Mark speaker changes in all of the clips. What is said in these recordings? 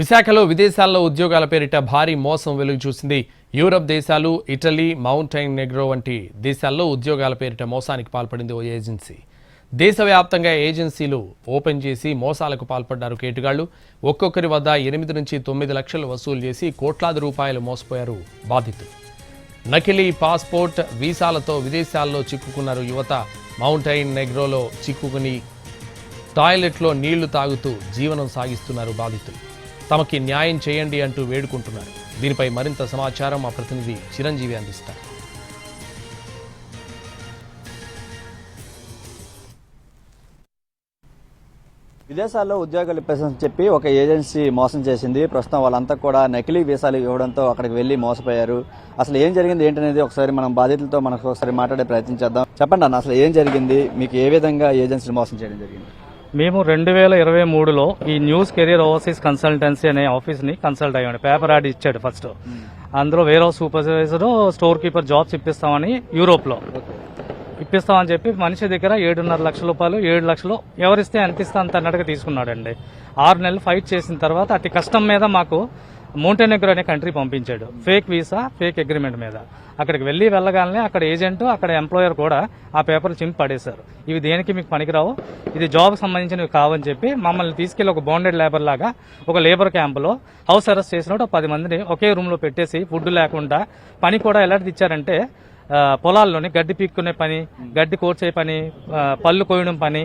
Speaker 1: విశాఖలో విదేశాల్లో ఉద్యోగాల పేరిట భారీ మోసం వెలుగు చూసింది. యూరప్ దేశాలు, ఇటలీ, మౌంటైన్ నెగ్రో వంటి దేశాల్లో ఉద్యోగాల పేరిట మోసానికి పాల్పడింది ఓ ఏజెన్సీ. దేశవ్యాప్తంగా ఏజెన్సీలు ఓపెన్ చేసి మోసాలకు పాల్పడ్డారు కేటుగాళ్లు. ఒక్కొక్కరి వద్ద 8 నుంచి 9 లక్షలు వసూలు చేసి కోట్లాది రూపాయలు మోసపోయారు బాధితులు. నకిలీ పాస్పోర్ట్, వీసాలతో విదేశాల్లో చిక్కుకున్నారు యువత. మౌంటైన్ నెగ్రోలో చిక్కుకుని టాయిలెట్లో నీళ్లు తాగుతూ జీవనం సాగిస్తున్నారు బాధితులు. తమకి న్యాయం చేయండి అంటూ వేడుకుంటున్నారు. దీనిపై మరింత సమాచారం మా ప్రతినిధి చిరంజీవి అందిస్తారు.
Speaker 2: విదేశాల్లో ఉద్యోగాలు ఇప్పించని చెప్పి ఒక ఏజెన్సీ మోసం చేసింది. ప్రస్తుతం వాళ్ళంతా కూడా నకిలీ వీసాలు ఇవ్వడంతో అక్కడికి వెళ్లి మోసపోయారు. అసలు ఏం జరిగింది ఏంటనేది ఒకసారి మనం బాధితులతో మనకు ఒకసారి మాట్లాడే ప్రయత్నం చేద్దాం. చెప్పండి అన్న, అసలు ఏం జరిగింది, మీకు ఏ విధంగా ఏజెన్సీలు మోసం చేయడం జరిగింది?
Speaker 3: మేము 2023లో ఈ న్యూస్ కెరీర్ ఓవర్సీస్ కన్సల్టెన్సీ అనే ఆఫీస్ని కన్సల్ట్ అయ్యాడు. పేపర్ యాడ్ ఇచ్చాడు ఫస్ట్. అందులో వేరే సూపర్వైజర్, స్టోర్ కీపర్ జాబ్స్ ఇప్పిస్తామని యూరోప్లో ఇప్పిస్తామని చెప్పి మనిషి దగ్గర 7.5 లక్షల రూపాయలు, 7 లక్షలు ఎవరిస్తే ఎంత ఇస్తే అంత అన్నట్టుగా తీసుకున్నాడండి. 6 నెలలు ఫైట్ చేసిన తర్వాత అతి కష్టం మీద మాకు మౌంటెనెగ్రో అనే కంట్రీ పంపించాడు. ఫేక్ వీసా, ఫేక్ అగ్రిమెంట్ మీద. అక్కడికి వెళ్ళగానే అక్కడ ఏజెంట్, అక్కడ ఎంప్లాయర్ కూడా ఆ పేపర్లు చింపి పడేశారు. ఇవి దేనికి మీకు పనికిరావు, ఇది జాబ్కి సంబంధించినవి కావని చెప్పి మమ్మల్ని తీసుకెళ్లి ఒక బాండెడ్ లేబర్ లాగా ఒక లేబర్ క్యాంపులో హౌస్ అరెస్ట్ చేసినట్టు 10 మందిని ఒకే రూమ్ లో పెట్టేసి ఫుడ్ లేకుండా పని కూడా ఎలాంటిది ఇచ్చారంటే పొలాల్లోని గడ్డి పీక్కునే పని, గడ్డి కోర్చే పని, పళ్ళు కోయడం పని,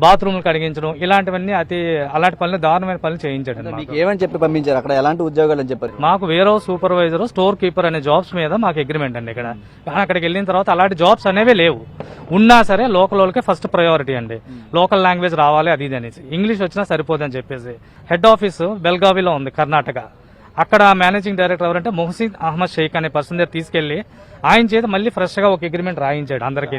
Speaker 3: బాత్రూమ్లు కడిగించడం, ఇలాంటివన్నీ అలాంటి పనులు, దారుణమైన పనులు చేయించాడు.
Speaker 2: మీకు ఏమని చెప్పి పంపించారు? అక్కడ ఎలాంటి ఉద్యోగాలు అని చెప్పారు?
Speaker 3: మాకు వేరే సూపర్వైజర్, స్టోర్ కీపర్ అనే జాబ్స్ మీద మాకు అగ్రిమెంట్ అండి. ఇక్కడ కానీ అక్కడికి వెళ్ళిన తర్వాత అలాంటి జాబ్స్ అనేవి లేవు. ఉన్నా సరే లోకల్ వాళ్ళకే ఫస్ట్ ప్రయారిటీ అండి. లోకల్ లాంగ్వేజ్ రావాలి, అది అనేసి. ఇంగ్లీష్ వచ్చినా సరిపోదని చెప్పేసి. హెడ్ ఆఫీస్ బెల్గావిలో ఉంది, కర్ణాటక. అక్కడ మేనేజింగ్ డైరెక్టర్ ఎవరంటే మొహసిన్ అహ్మద్ షేక్ అనే పర్సన్ దగ్గర తీసుకెళ్లి ఆయన చేత మళ్ళీ ఫ్రెష్ గా ఒక అగ్రిమెంట్ రాయించాడు అందరికీ.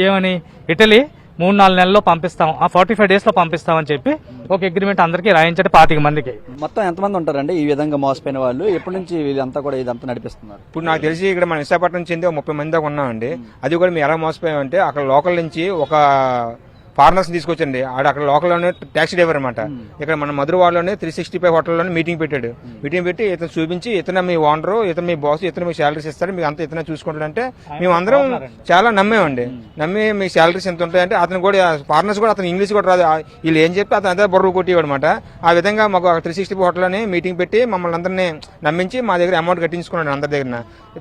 Speaker 3: ఏమని, ఇటలీ 3-4 నెలల్లో పంపిస్తాం, 45 డేస్ లో పంపిస్తామని చెప్పి ఒక అగ్రిమెంట్ అందరికీ రాయించాడు 25 మందికి.
Speaker 2: మొత్తం ఎంతమంది ఉంటారండి ఈ విధంగా మోసపోయిన వాళ్ళు? ఎప్పటి నుంచి ఇదంతా కూడా ఇదంతా నడిపిస్తున్నారు?
Speaker 4: ఇప్పుడు నాకు తెలిసి ఇక్కడ మన విశాఖపట్నం చెంది 30 మంది దాకా ఉన్నామండి. అది కూడా మేము ఎలా మోసపోయామంటే, అక్కడ లోకల్ నుంచి ఒక ఫారినర్స్ తీసుకొచ్చండి. అక్కడ లోకల్లోనే ట్యాక్సీ డ్రైవర్ అనమాట. ఇక్కడ మన మధురవాడలోనే 365 హోటల్లోనే మీటింగ్ పెట్టాడు. మీటింగ్ పెట్టి ఇతను చూపించి, ఇతను మీ ఓనరు, ఇతను మీ బాస్, ఇతను మీ శాలరీస్ ఇస్తారు, మీకు అంత ఇతనే చూసుకుంటాడంటే మేము అందరం చాలా నమ్మేమండి. నమ్మి మీ శాలరీస్ ఎంత ఉంటాయంటే, అతను కూడా ఫారినర్స్ కూడా అతను ఇంగ్లీష్ కూడా రాదు, వీళ్ళు ఏం చెప్పి అతను అంతా బొర్రు కొట్టేవాడు అనమాట. ఆ విధంగా మాకు 365 హోటల్లోనే మీటింగ్ పెట్టి మమ్మల్ని అందరినీ నమ్మించి మా దగ్గర అమౌంట్ కట్టించుకున్నాడు. అందరి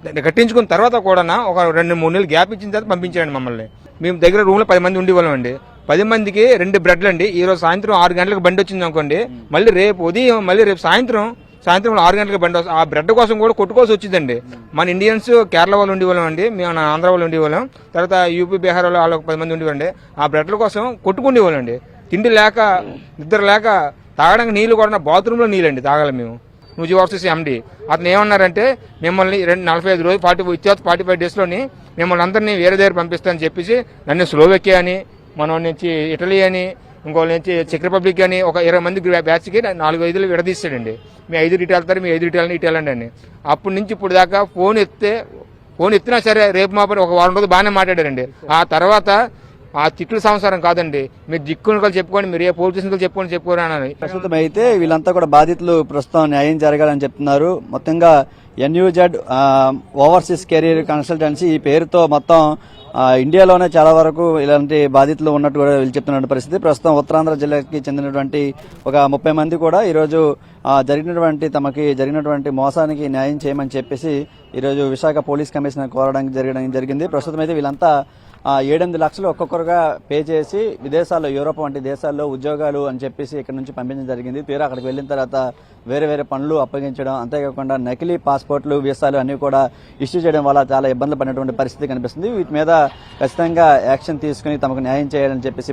Speaker 4: దగ్గర కట్టించుకున్న తర్వాత కూడా ఒక 2-3 నెలలు గ్యాప్ ఇచ్చిన తర్వాత పంపించాడు మమ్మల్ని. మేము దగ్గర రూమ్ లో 10 మంది ఉండేవాళ్ళం అండి. 10 మందికి 2 బ్రెడ్లు అండి. ఈ రోజు సాయంత్రం 6 గంటలకు బండి వచ్చింది అనుకోండి, మళ్ళీ రేపు ఉదయం, మళ్ళీ రేపు సాయంత్రం 6 గంటలకు బండి వస్తుంది. ఆ బ్రెడ్ కోసం కూడా కొట్టుకోవాల్సి వచ్చిందండి. మన ఇండియన్స్ కేరళ వాళ్ళు ఉండేవాళ్ళం అండి, మేము ఆంధ్ర వాళ్ళు ఉండేవాళ్ళం, తర్వాత యూపీ, బీహార్ వాళ్ళు 10 మంది ఉండేవాళ్ళండి. ఆ బ్రెడ్ల కోసం కొట్టుకునేవాళ్ళం అండి. తిండి లేక, నిద్ర లేక, తాగడానికి నీళ్లు కూడా బాత్రూంలో నీళ్ళండి తాగాలి మేము. నువ్వు వర్సెస్ ఎండి అతను ఏమన్నారంటే, మిమ్మల్ని 45 రోజులు 45 డేస్లోని మిమ్మల్ని అందరినీ వేరే దగ్గర పంపిస్తానని చెప్పేసి నన్ను స్లోవేకియా అని, మన నుంచి ఇటలీ అని, ఇంకో నుంచి చెక్ రిపబ్లిక్ అని ఒక 20 మంది బ్యాచ్కి 4-5 విడదీస్తాడండి. మీ 5 ఇటు వెళ్తారు, మీ 5 ఇటు వెళ్ళండి అని. అప్పటి నుంచి ఇప్పుడు దాకా ఫోన్ ఎత్తినా సరే రేపు మాపని ఒక వారం రోజులు బాగానే మాట్లాడారండి. ఆ తర్వాత ఆ తిట్లు సంసారం కాదండి, మీరు దిక్కులు చెప్పుకోండి, మీరు ఏ పోలీస్ స్టేషన్లు చెప్పుకోని అని.
Speaker 2: ప్రస్తుతం అయితే వీళ్ళంతా కూడా బాధితులు ప్రస్తుతం న్యాయం జరగాలని చెప్తున్నారు. మొత్తంగా ఎన్యూజెడ్ ఓవర్సీస్ కెరీర్ కన్సల్టెన్సీ ఈ పేరుతో మొత్తం ఇండియాలోనే చాలా వరకు ఇలాంటి బాధితులు ఉన్నట్టు కూడా వీళ్ళు చెప్తున్న పరిస్థితి. ప్రస్తుతం ఉత్తరాంధ్ర జిల్లాకి చెందినటువంటి ఒక 30 మంది కూడా ఈరోజు తమకి జరిగినటువంటి మోసానికి న్యాయం చేయమని చెప్పేసి ఈరోజు విశాఖ పోలీస్ కమిషనర్ కోరడానికి జరిగింది. ప్రస్తుతం అయితే వీళ్ళంతా 7-8 లక్షలు ఒక్కొక్కరుగా పే చేసి విదేశాల్లో, యూరోప్ వంటి దేశాల్లో ఉద్యోగాలు అని చెప్పేసి ఇక్కడ నుంచి పంపించడం జరిగింది. తీరా అక్కడికి వెళ్ళిన తర్వాత వేరే పనులు అప్పగించడం, అంతేకాకుండా నకిలీ పాస్పోర్ట్లు, వీసాలు అన్ని కూడా ఇష్యూ చేయడం వల్ల చాలా ఇబ్బందులు పడినటువంటి పరిస్థితి కనిపిస్తుంది. వీటి మీద ఖచ్చితంగా యాక్షన్ తీసుకుని తమకు న్యాయం చేయాలని చెప్పేసి